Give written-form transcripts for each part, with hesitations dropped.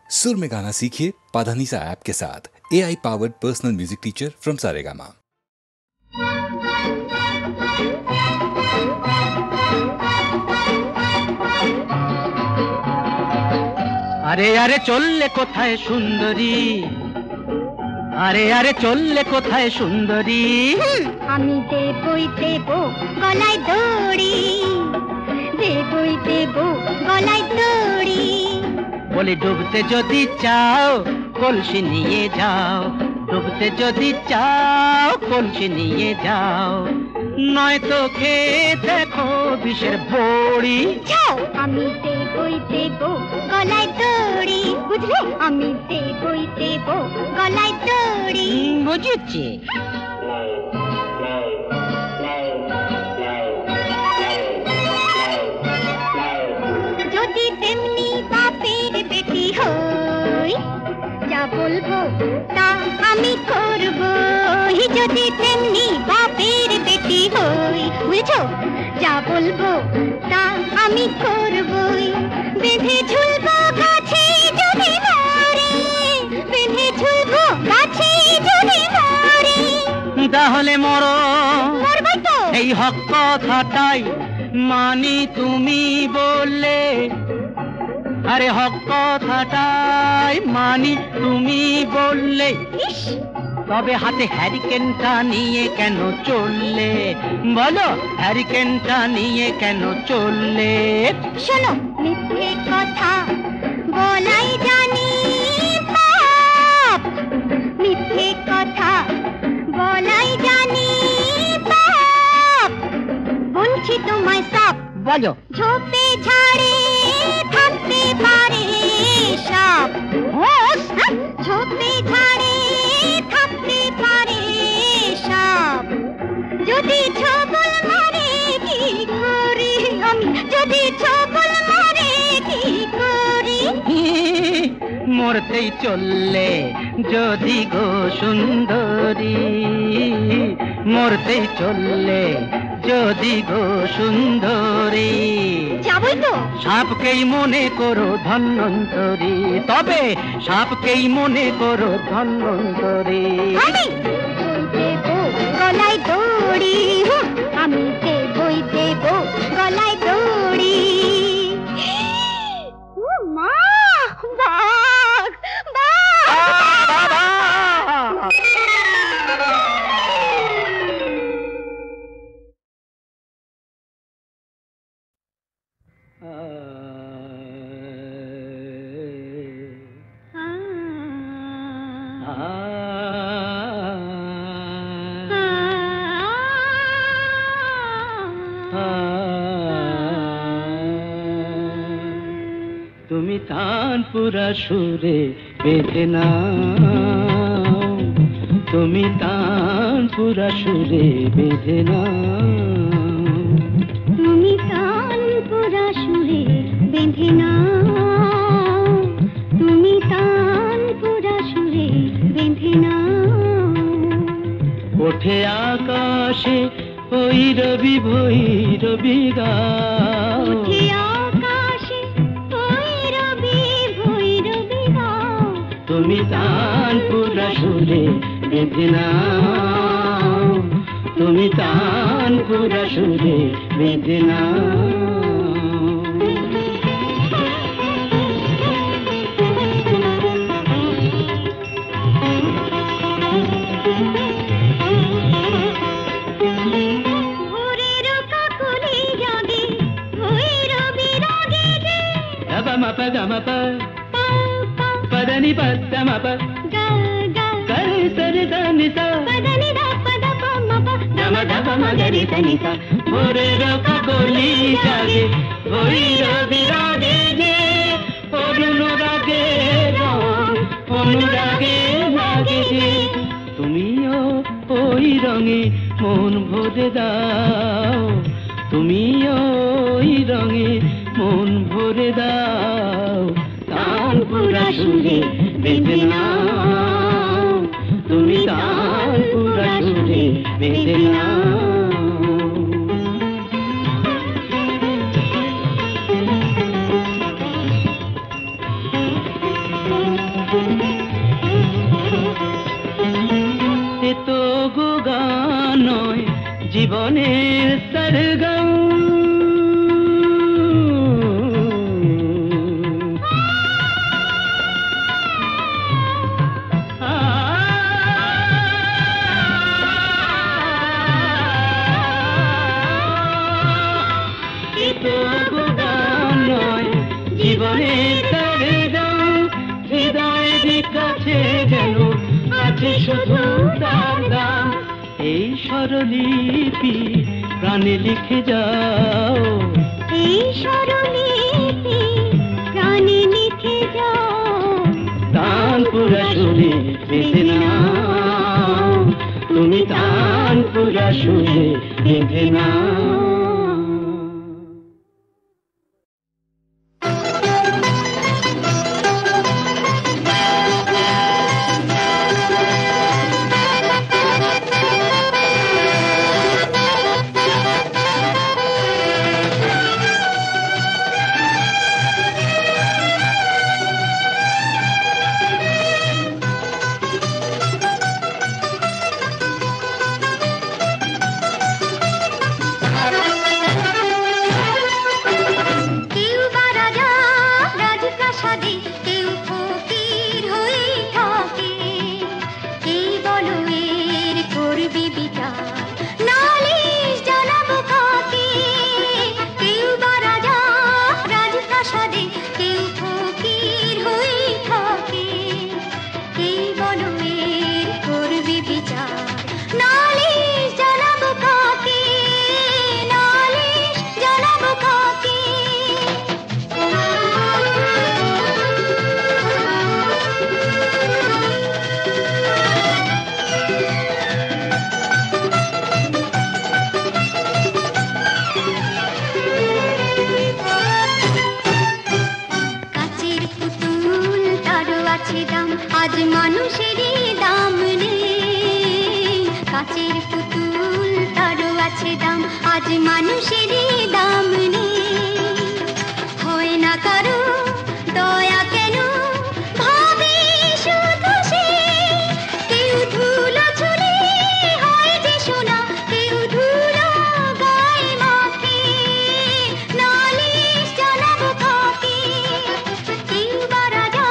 सुर में गाना सीखिए पाधानीसा ऐप के साथ। AI powered personal music teacher from Saregama. আরে আরে চললে কোথায় সুন্দরী, আরে আরে চললে কোথায় সুন্দরী, আমি দেবই দেব গলায় দড়ি, দেবই দেব গলায় দড়ি। বলে ডুবতে যদি চাও কলসি নিয়ে যাও, ডুবতে যদি চাও কলসি নিয়ে যাও, নয়তো খেয়ে দেখো বিষের বড়ি। যাও আমি দেবই দেব গলায় দড়ি, বুঝলে আমি দেবই দেব গলায় দড়ি। বুঝেছি। যদি তেমনি বাপের বেটি হই, যা বলবো তা আমি করব। যদি তেমনি বাপের বেটি হই, বুঝছো, যা বলবো তা আমি করবই। বেঁধে ঝুলবো গাছে যদি মরে, বেঁধে ঝুলবো গাছে যদি মরে। তাহলে মরো, মরবই তো। এই হক কথাটাই মানি তুমি বললে, আরে হক কথাটাই মানি তুমি বললে। তবে হাতে হ্যারিকেনটা নিয়ে কেন চললে, বলো হ্যারিকেনটা নিয়ে কেন চললে? শোনো, মিথ্যে কথা বলাই জানি পাপ, মিথ্যে কথা বলাই জানি পাপ। বলছি তোমায় সাপ, বলো ঝোপে ঝাড়ে থাকতে পারে সাপ। ঝোপে ঝাড়ে থাকতে পারে সাপ। যদি ছবল মারে কি করি আমি, যদি ছবল মারে কি করি? মরতেই চললে যদি গো সুন্দরী, মরতেই চললে যদি গো সুন্দরী। যাবই তো। সাপকেই মনে করো ধন্বন্তরী, তবে সাপকেই মনে করো ধন্বন্তরী। আমি দেব গলায় দড়ি, আমি দেবই দেব গলায় দড়ি। ও মা, বাঘ বাঘ। তুমি তানপুরা সুরে বেঁধে নাও, তুমি তানপুরা সুরে বেঁধে নাও, তুমি তানপুরা সুরে বেঁধে নাও, তুমি তানপুরা সুরে বেঁধে নাও। ওঠে আকাশে ওই রবি ভৈরবী গাও, ওঠে আকাশে ওই রবি ভৈরবী গাও। তুমি তানপুরা সুরে বেঁধে নাও, তুমি তানপুরা সুরে বেঁধে নাও। పదని పదమ సరి సరి దని ధమ ధమ మగరి సని సా భోరే రక గోలి జాగే ভৈরবী রাগে গে অনুরাগে অনুরাগে লাগে যে। তুমিও ওই রঙে মন ভরে দাও, তুমিও ওই রঙে মন ভরে দাও। তানপুরা সুরে বেঁধে নাও, তুমি তানপুরা সুরে বেঁধে নাও। জীবনের সরগম জীবনের সরগম হৃদয়ের কাছে যেন আছে শুধু তার গান। এই স্বরলিপি প্রাণে লিখে যাও, এই স্বরলিপি প্রাণে লিখে যাও। তানপুরা সুরে বেঁধে নাও, তুমি তানপুরা সুরে বেঁধে নাও। আজ মানুষেরই দাম নেই, কাচের পুতুল তারও আছে দাম, আজ মানুষেরই দাম নেই। হয় না কারো দয়া কেন ভাবে শুধু সে, কেউ ধুলো ছুঁড়ে হয় যে সোনা, কেউ ধুলো গায়ে মাখে, নালিশ জানাবো কাকে। কেউ বা রাজা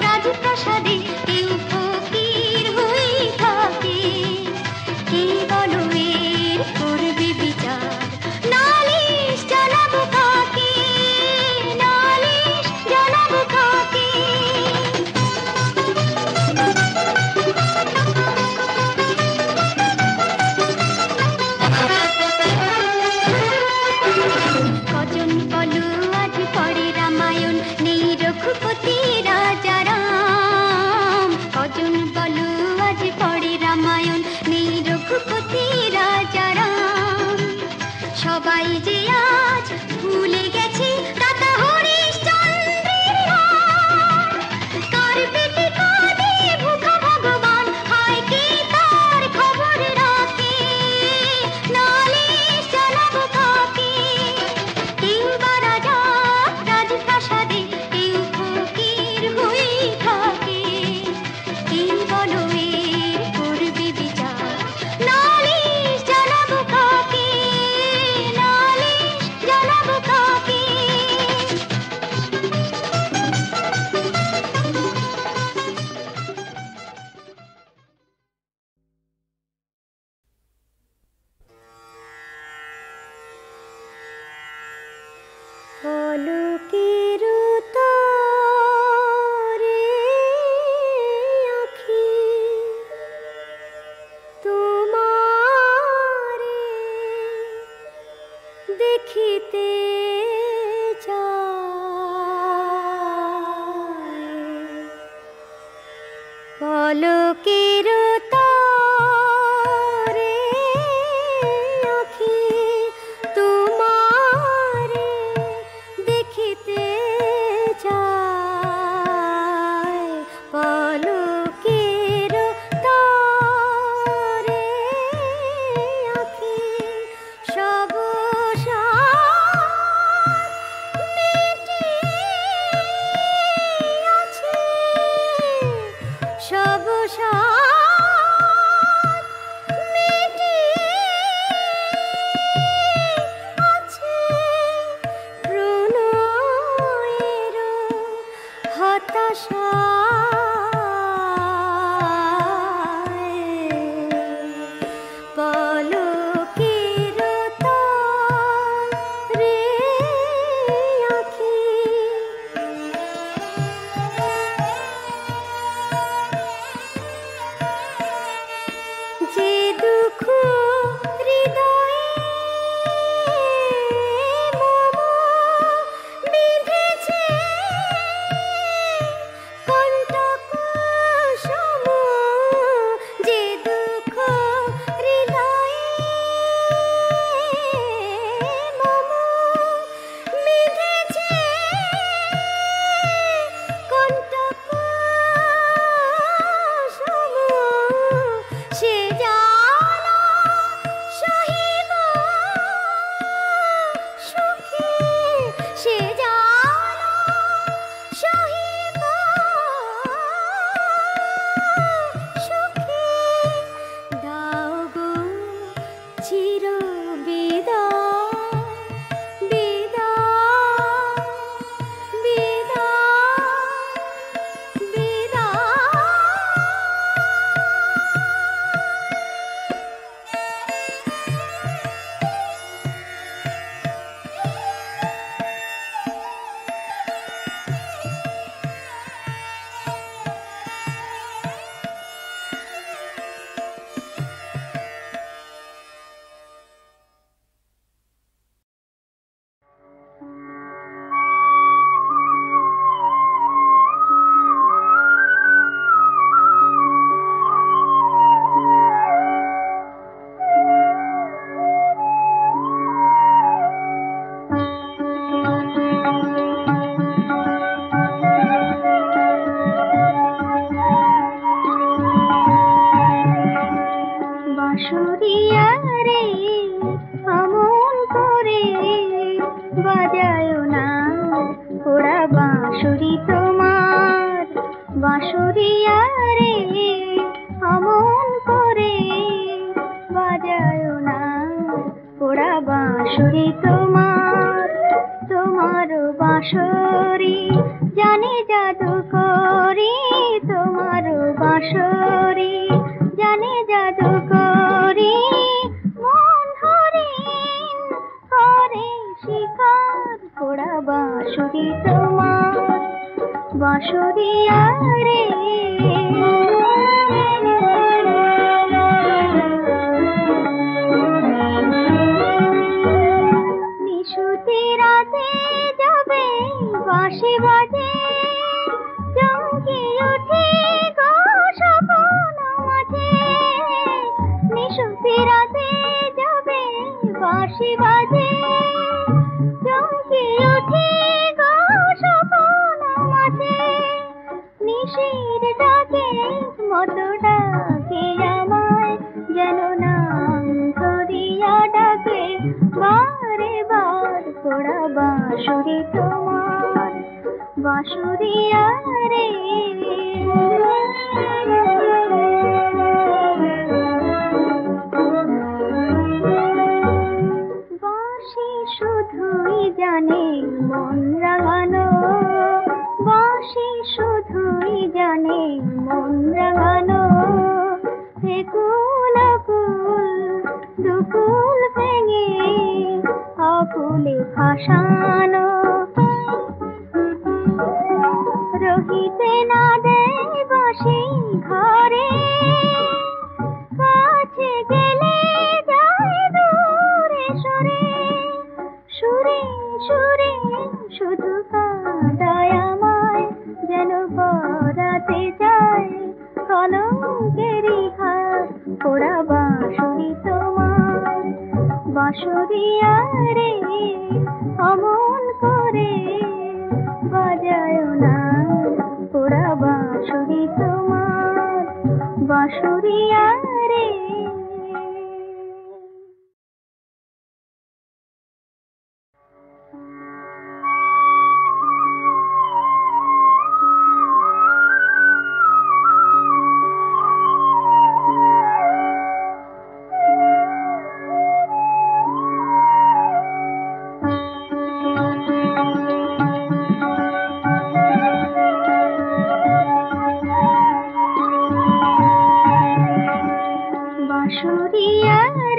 রাজপ্রাসাদে, কেউ ফকির হয়ে থাকে, কে বলো এর করবে বিচার, নালিশ জানাবো কাকে, নালিশ জানাবো কাকে। কজন বলো আজ পড়ে রামায়ণ, নেই রঘুপতি রাজা রাম। কজন বলো আজ পড়ে রামায়ণ, নেই রঘুপতি রাজা রাম। সবাই যে আজ ভুলে গেছে দাদা হরিশ্চন্দ্রের নাম। কার পেটে কাঁদে ভুখা ভগবান, হায় কে তার খবর রাখে, নালিশ জানাবো কাকে। কেউ বা রাজা রাজপ্রাসাদে, কেউ ফকির হয়ে থাকে, কে বলো এর করবে বিচার, নালিশ জানাবো কাকে, নালিশ জানাবো কাকে। পলকের তরে আঁখি তোমারে দেখিতে চায়। পলকের তরে আঁখি তোমারে দেখিতে চায়। পলকের তরে আঁখি সব মিটি আছে, সব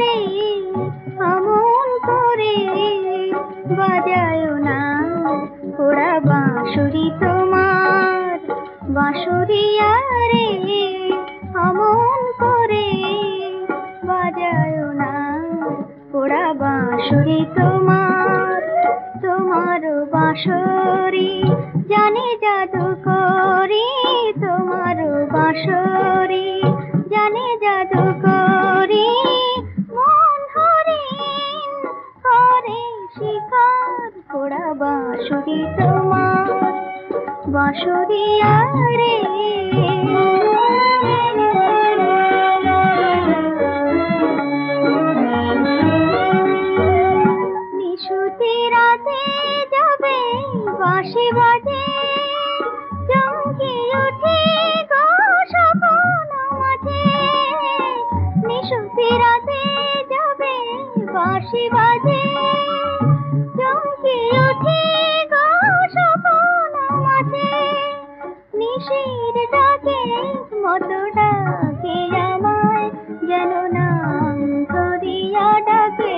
রে অমন করে বাজায় না ওরা বাঁশুরি তোমার বাঁশুরিয়া রে অমন করে বাজায় না ওরা বাঁশুরি তোমার তোমার বাঁশুরি জানে জাদু করি তোমার বাঁশুরি জানে জাদু করি মন হরিণ করে শিকার ওরা বাঁশুরি তোমার বাঁশুরিয়া রে নিশুতি রাতে যাবে বাঁশি বাজে চমকে উঠে গো স্বপ্ন মাঝে নিশুতি রাতে যাবে বাঁশি বাজে চমকে উঠে গো স্বপ্ন মাঝে নিশির ডাকে মতো ডাকে আমায় যেন নাম ধরিয়া ডাকে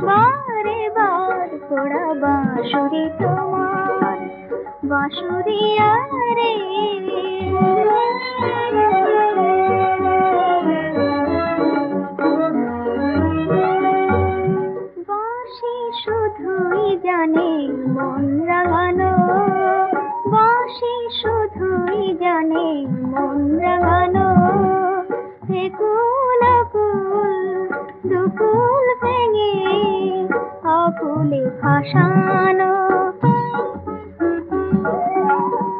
বারে বার পোড়া বাঁশুরি তোমার বাঁশুরিয়া রে বাঁশি শুধুই জানে মন রাঙানো বাঁশি শুধুই জানে মন রাঙানো একুল আকুল দুকুল ভেঙে আকুলে ভাসানো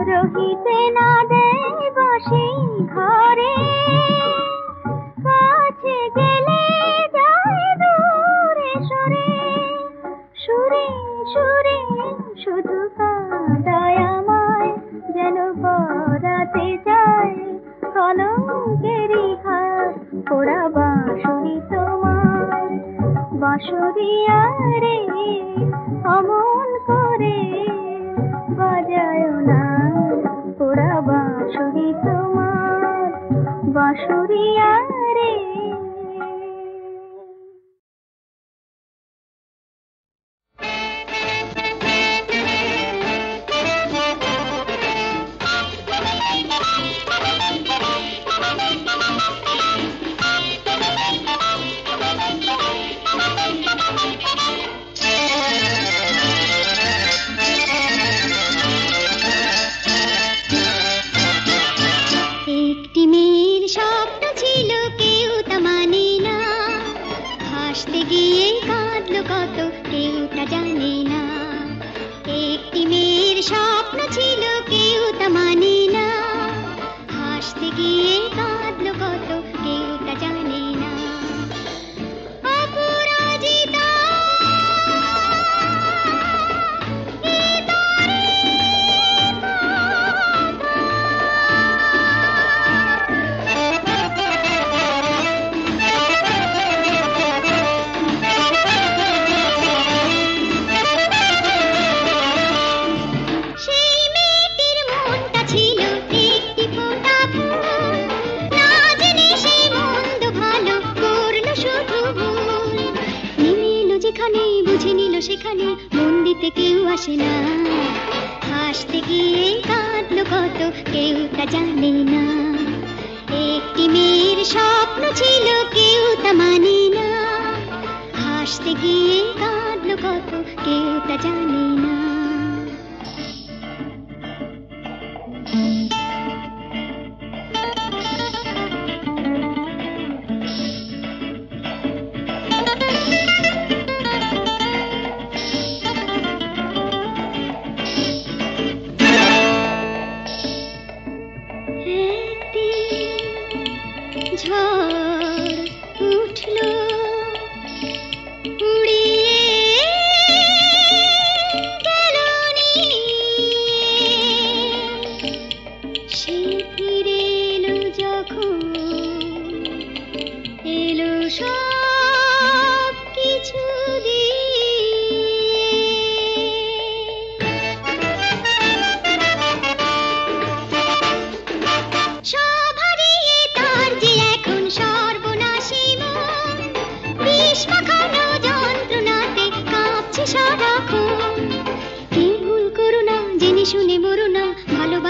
রহিতে না দেয় বাঁশি ঘরে কাছে গেলে যায় দূরে সরে সুরে সুরে শুধু কাঁদায় আমায় যেন পরাতে যায় কলঙ্কেরই হাত পোড়া বাঁশুরি তোমার বাঁশুরিয়া রে অমন করে বাজায় না পোড়া বাঁশুরি তোমার বাঁশুরিয়া রে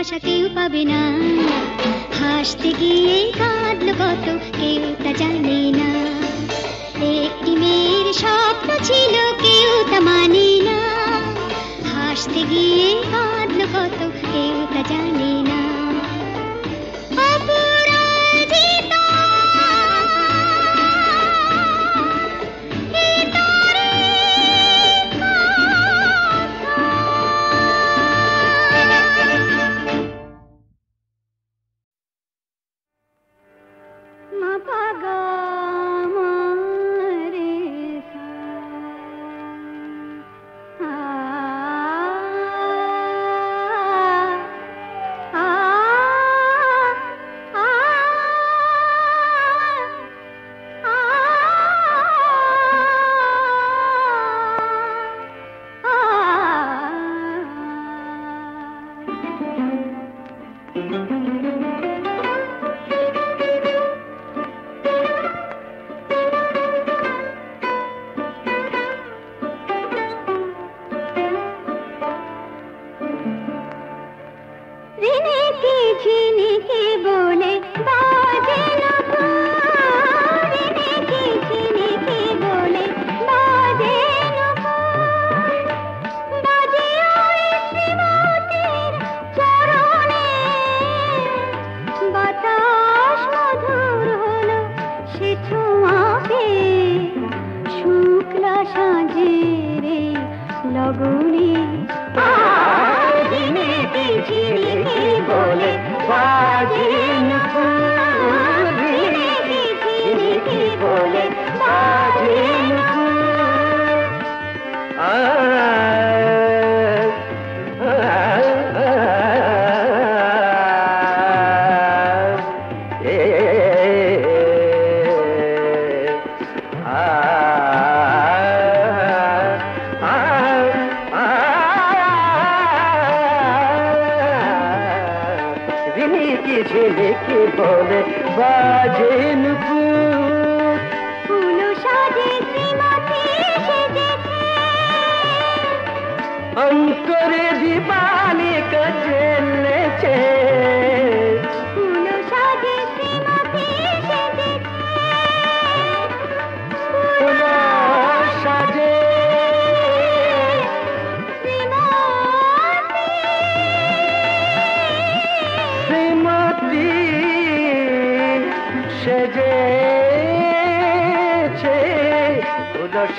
আশা কেউ পাবে না, হাসতে গিয়ে কাঁদলো কত কেউ তা জানে না। একটি মেয়ের স্বপ্ন ছিল কেউ তা মানে না, হাসতে গিয়ে কাঁদলো কত কেউ তা জানে না। অপরাজিতা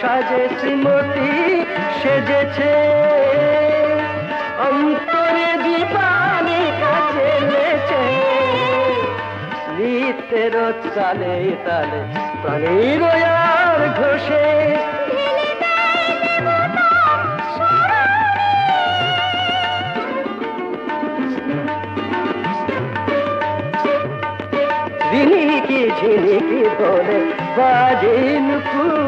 সাজে শ্রীমতী সেজেছে, অন্তরে দীপানি কাছে লেছে, নিত্যের তালে তালে প্রাণীর আর ঘোষে। ঝিনিকি ঝিনিকি বলে বাজে নুপুর,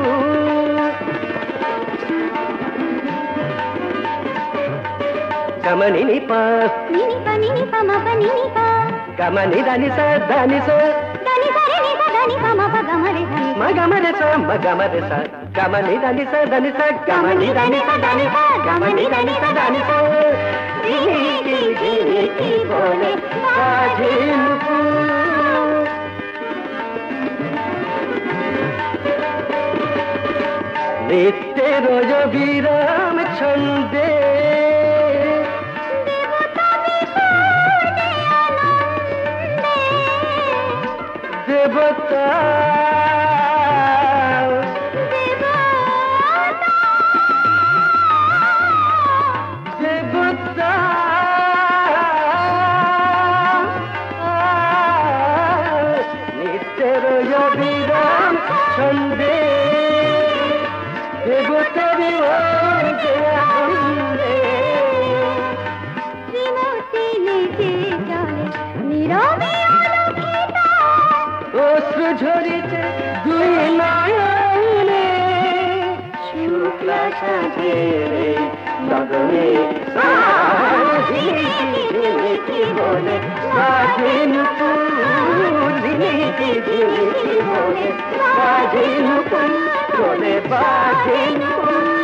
Gamani ni pa ma pa ni pa, gamani dani sa dani sa re ni pa ma pa gamare sa gamani dani sa gamani dani sa gamani dani sa dani sa, ঝিনিকি ঝিনিকি বলে বাজে নুপুর, নিত্যের বিরাম ছন্দে দেবতা দেবতা নিত্যের বিরাম ছন্দে দেবতার শ্রীমতী লেগে চলে নীরবে অশ্রু ঝরিছে দুই নয়নে, শুক্লা সাজে লগনে ঝিনিকি ঝিনিকি বলে বাজে নুপুর, ঝিনিকি ঝিনিকি বলে বাজে নুপুর, বলে বাজে নুপুর।